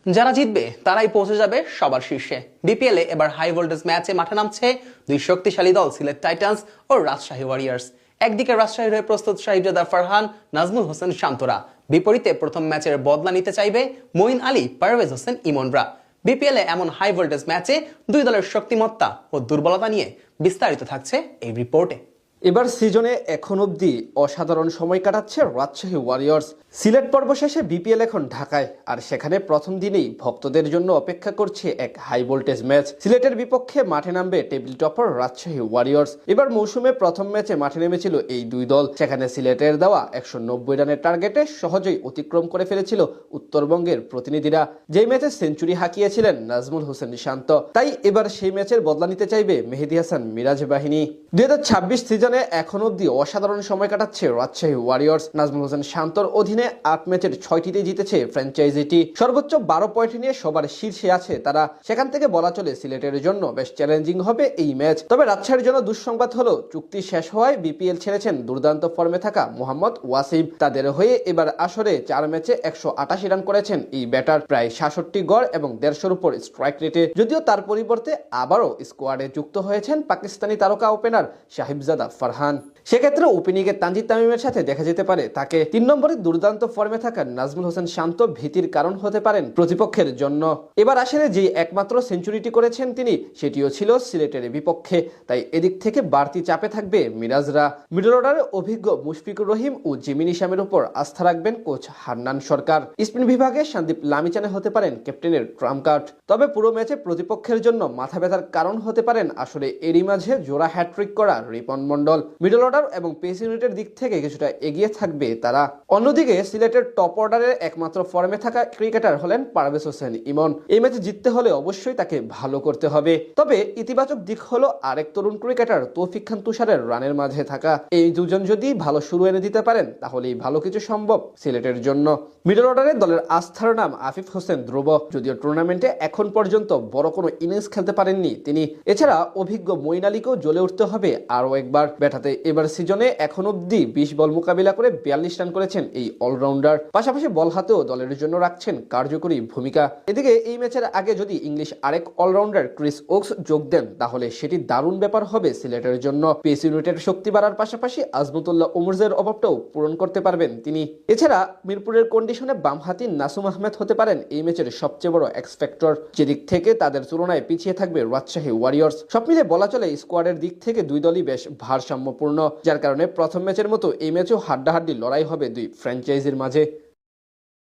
যারা জিতবে তারাই পৌঁছে যাবে সবার শীর্ষে। বিপিএল এ এবার হাই ভোল্টেজ ম্যাচে মাঠে নামছে দুই শক্তিশালী দল সিলেট টাইটান্স ও রাজশাহী ওয়ারিয়র্স। একদিকে রাজশাহীর হয়ে প্রস্তুত সাহিবজাদা ফারহান, নাজমুল হোসেন শান্তরা, বিপরীতে প্রথম ম্যাচের বদলা নিতে চাইবে মঈন আলী, পারভেজ হোসেন ইমনরা। বিপিএল এ এমন হাই ভোল্টেজ ম্যাচে দুই দলের শক্তিমত্তা ও দুর্বলতা নিয়ে বিস্তারিত থাকছে এই রিপোর্টে। এবার সিজনে এখন অবধি অসাধারণ সময় কাটাচ্ছে রাজশাহী ওয়ারিয়র্স। সিলেট পর্ব শেষে বিপিএল এখন ঢাকায়, আর সেখানে প্রথম দিনেই ভক্তদের জন্য অপেক্ষা করছে এক হাই ভোল্টেজ ম্যাচ। সিলেটের বিপক্ষে মাঠে নামবে টেবিল টপার রাজশাহী ওয়ারিয়র্স। এবার মৌসুমে প্রথম ম্যাচে মাঠে নেমেছিল এই দুই দল, সেখানে সিলেটের দেওয়া 190 রানের টার্গেটে সহজেই অতিক্রম করে ফেলেছিল উত্তরবঙ্গের প্রতিনিধিরা, যেই ম্যাচে সেঞ্চুরি হাঁকিয়েছিলেন নাজমুল হোসেন শান্ত। তাই এবার সেই ম্যাচের বদলা নিতে চাইবে মেহেদী হাসান মিরাজ বাহিনী। 2026 সিজনে এখন অবধি অসাধারণ সময় কাটাচ্ছে রাজশাহী ওয়ারিয়র্স। নাজমুল হোসেন শান্তর অধীনে 8 ম্যাচের 6টিতে জিতেছে ফ্র্যাঞ্চাইজিটি। সর্বোচ্চ 12 পয়েন্ট নিয়ে সবার শীর্ষে আছে তারা। সেখান থেকে বলা চলে সিলেটের জন্য বেশ চ্যালেঞ্জিং হবে এই ম্যাচ। তবে রাজশাহীর জন্য দুঃসংবাদ হলো চুক্তি শেষ হওয়ায় বিপিএল ছেড়েছেন দুর্দান্ত ফর্মে থাকা মোহাম্মদ ওয়াসিম। তাদের হয়ে এবার আসরে 4 ম্যাচে 188 রান করেছেন এই ব্যাটার, প্রায় 66 গড় এবং 150-এর উপর স্ট্রাইক রেটে। যদিও তার পরিবর্তে আবারও স্কোয়াডে যুক্ত হয়েছেন পাকিস্তানি তারকা ওপেনার সাহিবজাদা ফারহান। সেক্ষেত্রে ওপেনিংয়ে তানজিদ তামিমের সাথে দেখা যেতে পারে তাকে। 3 নম্বরে দুর্দান্ত ফর্মে থাকা নাজমুল হোসেন শান্ত ভীতির কারণ হতে পারেন প্রতিপক্ষের জন্য। এবার আসলে যে একমাত্র সেঞ্চুরিটি করেছেন তিনি, সেটিও ছিল সিলেটের বিপক্ষে। তাই এদিক থেকে বাড়তি চাপে থাকবে মিরাজরা। মিডল অর্ডারে অভিজ্ঞ মুশফিকুর রহিম ও জিমি নিশামের উপর আস্থা রাখবেন কোচ হান্নান সরকার। স্পিন বিভাগে সন্দীপ লামিচানে হতে পারেন ক্যাপ্টেনের ট্রাম্প কার্ড। তবে পুরো ম্যাচে প্রতিপক্ষের জন্য মাথা ব্যথার কারণ হতে পারেন আসলে এরই মাঝে জোড়া হ্যাট্রিক করা রিপন মন্ডল। মিডল অর্ডার এবং পেস ইউনিটের দিক থেকে কিছুটা এগিয়ে থাকবে তারা। অন্যদিকে সিলেটের টপ অর্ডারের একমাত্র ফর্মে থাকা ক্রিকেটার হলেন পারভেজ হোসেন ইমন। এই ম্যাচে জিততে হলে অবশ্যই তাকে ভালো করতে হবে। তবে ইতিবাচক দিক হলো আরেক তরুণ ক্রিকেটার তৌফিক খান তুষারের রানের মাঝে থাকা। এই দুজন যদি ভালো শুরু এনে দিতে পারেন তাহলেই ভালো কিছু সম্ভব সিলেটের জন্য। মিডল অর্ডারে দলের আস্থার নাম আফিফ হোসেন ধ্রুব, যদিও টুর্নামেন্টে এখন পর্যন্ত বড় কোনো ইনিংস খেলতে পারেননি তিনি। এছাড়া অভিজ্ঞ মঈন আলীকেও জ্বলে উঠতে হবে আরও একবার। ব্যাটাতে এবার সিজনে এখন অব্দি 20 বল মোকাবিলা করে 42 রান করেছেন এই অলরাউন্ডার। পাশাপাশি বল হাতেও দলের জন্য রাখছেন কার্যকরী ভূমিকা। এদিকে এই ম্যাচের আগে যদি ইংলিশ আরেক অলরাউন্ডার ক্রিস ওকস যোগ দেন তাহলে সেটি দারুণ ব্যাপার হবে সিলেটের জন্য। পেস ইউনিটের শক্তি বাড়ার পাশাপাশি আজমতুল্লাহ উমরজের অভাবটাও পূরণ করতে পারবেন তিনি। এছাড়া মিরপুরের কন্ডিশনে বামহাতি নাসুম আহমেদ হতে পারেন এই ম্যাচের সবচেয়ে বড় এক্স ফ্যাক্টর, যেদিক থেকে তাদের তুলনায় পিছিয়ে থাকবে রাজশাহী ওয়ারিয়র্স। সব মিলে বলা চলে স্কোয়াডের দিক থেকে দুই দলই বেশ ভারসাম্যপূর্ণ, যার কারণে প্রথম ম্যাচের মতো এই ম্যাচেও হাড্ডাহাড্ডি লড়াই হবে দুই ফ্র্যাঞ্চাইজির মাঝে।